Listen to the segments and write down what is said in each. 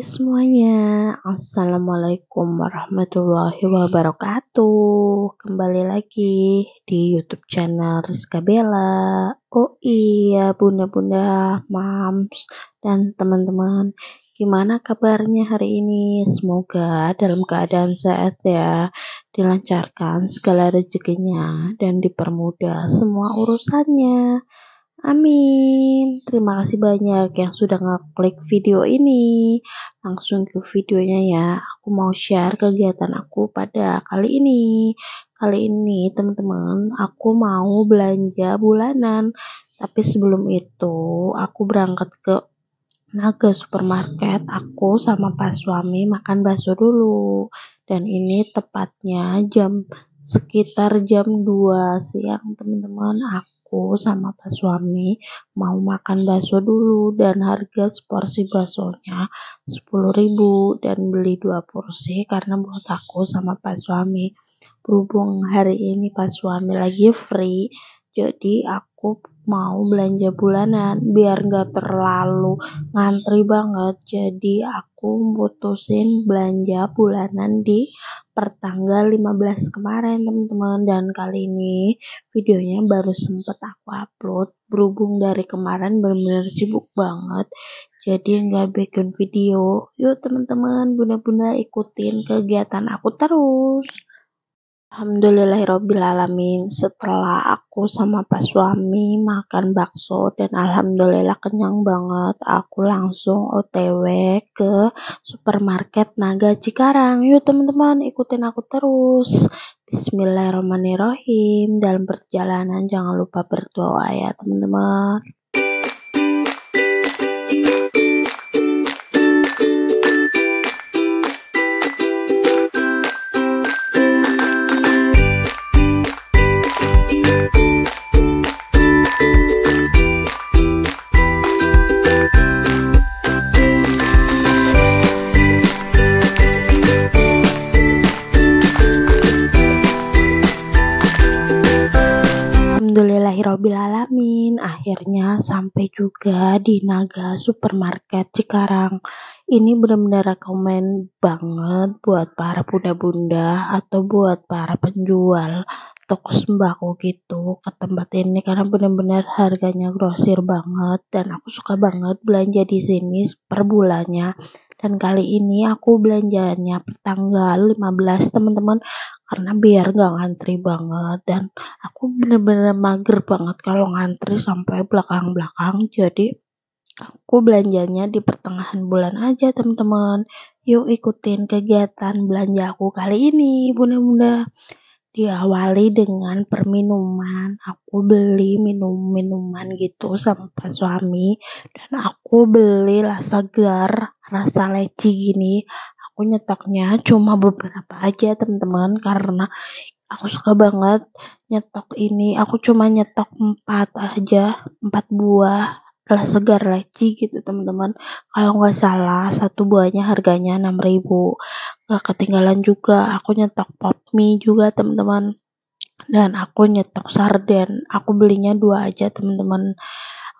Semuanya, Assalamualaikum warahmatullahi wabarakatuh. Kembali lagi di YouTube channel Rizka Bella. Oh iya, bunda-bunda, mams, dan teman-teman, gimana kabarnya hari ini? Semoga dalam keadaan sehat ya, dilancarkan segala rezekinya dan dipermudah semua urusannya. Amin. Terima kasih banyak yang sudah ngeklik video ini. Langsung ke videonya ya. Aku mau share kegiatan aku pada kali ini. Kali ini teman-teman, aku mau belanja bulanan. Tapi sebelum itu, aku berangkat ke Naga Supermarket. Aku sama Pak Suami makan bakso dulu. Dan ini tepatnya sekitar jam 2 siang teman-teman. Aku sama Pak Suami mau makan bakso dulu, dan harga seporsi baksonya 10.000 dan beli 2 porsi karena buat aku sama Pak Suami. Berhubung hari ini Pak Suami lagi free, jadi aku mau belanja bulanan biar gak terlalu ngantri banget. Jadi aku mutusin belanja bulanan di pertanggal 15 kemarin teman-teman, dan kali ini videonya baru sempet aku upload. Berhubung dari kemarin benar-benar sibuk banget, jadi nggak bikin video. Yuk teman-teman, bunda-bunda ikutin kegiatan aku terus. Alhamdulillahirrohmanirrohim, setelah aku sama Pak Suami makan bakso dan alhamdulillah kenyang banget, aku langsung OTW ke supermarket Naga Cikarang. Yuk teman-teman, ikutin aku terus. Bismillahirrahmanirrahim. Dalam perjalanan jangan lupa berdoa ya teman-teman. Alhamdulillahirrohmanirrohim, akhirnya sampai juga di Naga Supermarket Cikarang. Ini benar-benar rekomen banget buat para bunda-bunda atau buat para penjual toko sembako gitu ke tempat ini, karena benar-benar harganya grosir banget dan aku suka banget belanja di sini per bulannya. Dan kali ini aku belanjanya per tanggal 15 teman-teman, karena biar gak ngantri banget, dan aku bener-bener mager banget kalau ngantri sampai belakang-belakang. Jadi aku belanjanya di pertengahan bulan aja teman-teman. Yuk ikutin kegiatan belanja aku kali ini bunda-bunda. Diawali dengan perminuman. Aku beli minuman gitu sama Pak Suami, dan aku belilah segar rasa leci gini. Aku nyetoknya cuma beberapa aja teman-teman, karena aku suka banget nyetok ini. Aku cuma nyetok 4 buah lah segar leci gitu teman-teman. Kalau nggak salah satu buahnya harganya 6.000. Gak ketinggalan juga aku nyetok pop mie juga teman-teman, dan aku nyetok sarden. Aku belinya 2 aja teman-teman.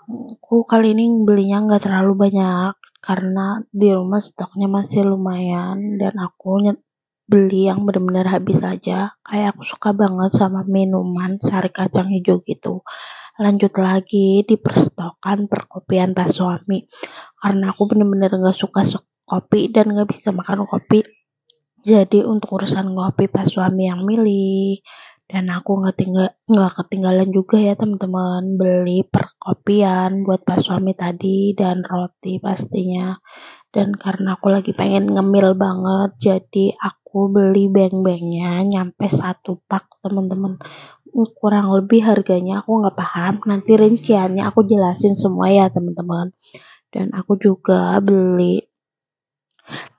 Aku kali ini belinya nggak terlalu banyak karena di rumah stoknya masih lumayan, dan aku beli yang benar-benar habis aja. Kayak aku suka banget sama minuman sari kacang hijau gitu. Lanjut lagi di perstokan perkopian Pak Suami, karena aku benar-benar gak suka kopi dan gak bisa makan kopi. Jadi untuk urusan kopi Pak Suami yang milih, dan aku nggak ketinggalan juga ya teman-teman beli perkopian buat Pak Suami tadi, dan roti pastinya. Dan karena aku lagi pengen ngemil banget, jadi aku beli beng-bengnya nyampe 1 pak teman-teman. Kurang lebih harganya aku nggak paham, nanti rinciannya aku jelasin semua ya teman-teman. Dan aku juga beli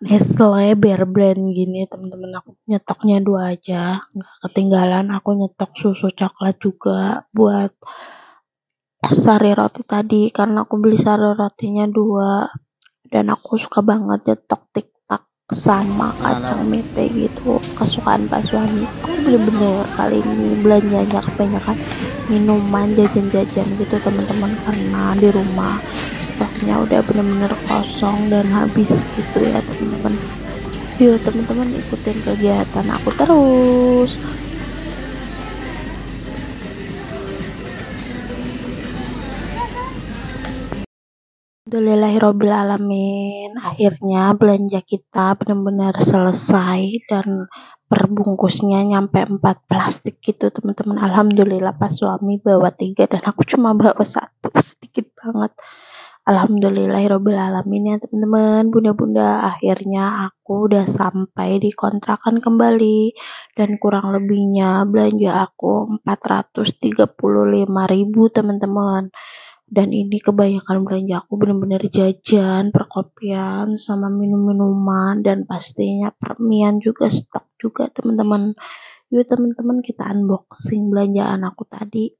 Nestle Bear Brand gini teman-teman. Aku nyetoknya 2 aja, nggak ketinggalan. Aku nyetok susu coklat juga buat sari roti tadi, karena aku beli sari rotinya 2. Dan aku suka banget nyetok tiktak sama kacang mete gitu, kesukaan Pak Suami. Aku bener-bener kali ini belanjanya kebanyakan minuman, jajan-jajan gitu teman-teman, karena di rumah stoknya udah bener-bener kosong dan habis gitu ya teman-teman. Yuk teman-teman ikutin kegiatan aku terus. Alhamdulillahirrohmanirrohim, akhirnya belanja kita benar-benar selesai dan perbungkusnya nyampe 4 plastik gitu teman-teman. Alhamdulillah pas suami bawa 3 dan aku cuma bawa 1, sedikit banget. Alhamdulillahirrohmanirrohim ya teman-teman, bunda-bunda, akhirnya aku udah sampai di kontrakan kembali dan kurang lebihnya belanja aku 435.000 teman-teman. Dan ini kebanyakan belanja aku bener-bener jajan, perkopian, sama minum-minuman, dan pastinya permian juga, stok juga teman-teman. Yuk teman-teman kita unboxing belanjaan aku tadi.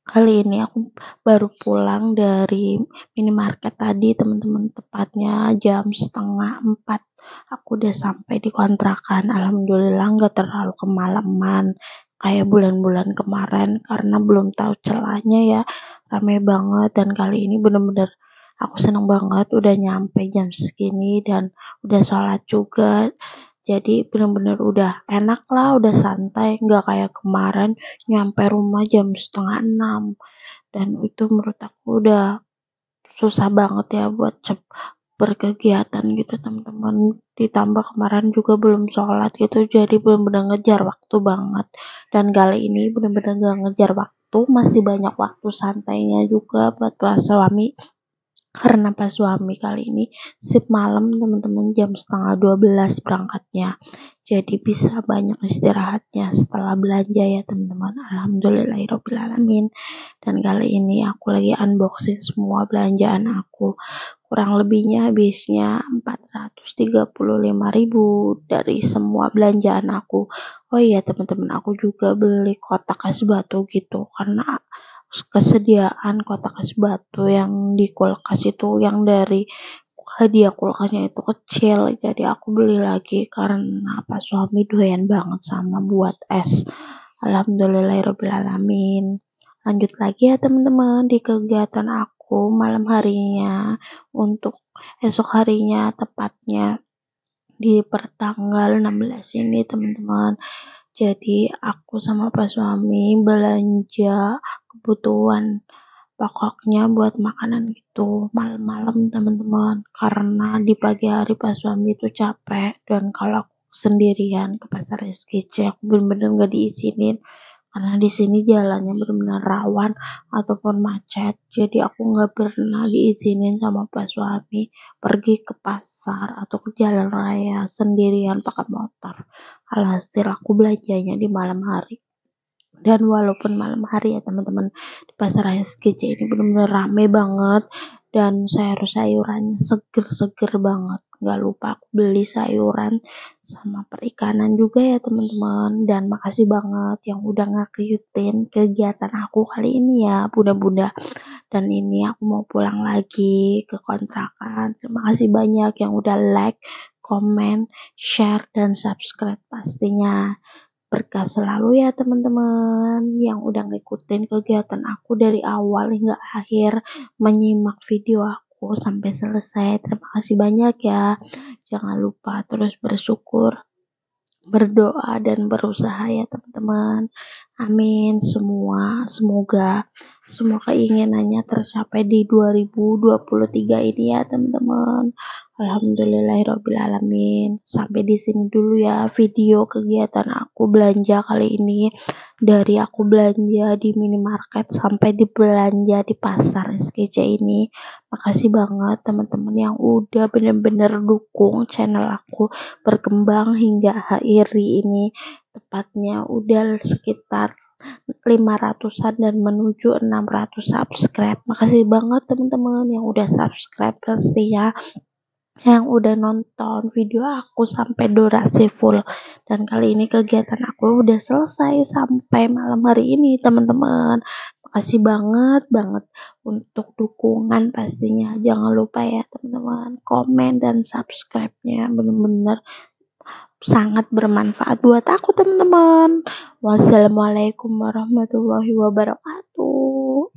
Kali ini aku baru pulang dari minimarket tadi teman-teman, tepatnya jam 3:30 aku udah sampai di kontrakan. Alhamdulillah nggak terlalu kemalaman kayak bulan-bulan kemarin karena belum tahu celahnya ya, rame banget. Dan kali ini bener-bener aku seneng banget udah nyampe jam segini dan udah sholat juga. Jadi bener-bener udah enak lah, udah santai, nggak kayak kemarin nyampe rumah jam 5:30 dan itu menurut aku udah susah banget ya buat berkegiatan gitu teman-teman. Ditambah kemarin juga belum sholat gitu, jadi bener-bener ngejar waktu banget. Dan kali ini bener-bener gak ngejar waktu, masih banyak waktu santainya juga buat pas suami. Karena pas suami kali ini shift malam teman-teman, jam 11:30 berangkatnya, jadi bisa banyak istirahatnya setelah belanja ya teman-teman. Alhamdulillahirrohmanirrohim. Dan kali ini aku lagi unboxing semua belanjaan aku, kurang lebihnya habisnya 435.000 dari semua belanjaan aku. Oh iya teman-teman, aku juga beli kotak es batu gitu karena kesediaan kotak es batu yang di kulkas itu, yang dari hadiah kulkasnya itu kecil, jadi aku beli lagi karena pas suami doyan banget sama buat es. Alhamdulillahirrohmanirrohim. Lanjut lagi ya teman-teman di kegiatan aku malam harinya. Untuk esok harinya, tepatnya di pertanggal 16 ini teman-teman, jadi aku sama Pak suami belanja kebutuhan pokoknya buat makanan gitu malam-malam teman-teman, karena di pagi hari Pak suami itu capek dan kalau aku sendirian ke pasar SGC aku bener-bener gak diizinin karena di sini jalannya benar-benar rawan ataupun macet, jadi aku nggak pernah diizinin sama Pak suami pergi ke pasar atau ke jalan raya sendirian pakai motor. Alhasil aku belanjanya di malam hari. Dan walaupun malam hari ya teman-teman, di pasar SGC ini benar-benar rame banget dan sayur-sayurannya seger-seger banget. Gak lupa aku beli sayuran sama perikanan juga ya teman-teman. Dan makasih banget yang udah ngikutin kegiatan aku kali ini ya bunda-bunda. Dan ini aku mau pulang lagi ke kontrakan. Terima kasih banyak yang udah like, komen, share, dan subscribe pastinya. Berkah selalu ya teman-teman yang udah ngikutin kegiatan aku dari awal hingga akhir, menyimak video aku sampai selesai. Terima kasih banyak ya. Jangan lupa terus bersyukur, berdoa, dan berusaha ya teman-teman. Amin. Semoga semua keinginannya tercapai di 2023 ini ya teman-teman. Alhamdulillahirrohmanirrohim. Sampai di sini dulu ya video kegiatan aku belanja kali ini, dari aku belanja di minimarket sampai di belanja di pasar SGC ini. Makasih banget teman-teman yang udah bener-bener dukung channel aku berkembang hingga hari ini, tepatnya udah sekitar 500-an dan menuju 600 subscribe. Makasih banget teman-teman yang udah subscribe pastinya, yang udah nonton video aku sampai durasi full. Dan kali ini kegiatan aku udah selesai sampai malam hari ini teman-teman. Makasih banget untuk dukungan pastinya. Jangan lupa ya teman-teman, komen dan subscribe-nya, bener-bener sangat bermanfaat buat aku teman-teman. Wassalamualaikum warahmatullahi wabarakatuh.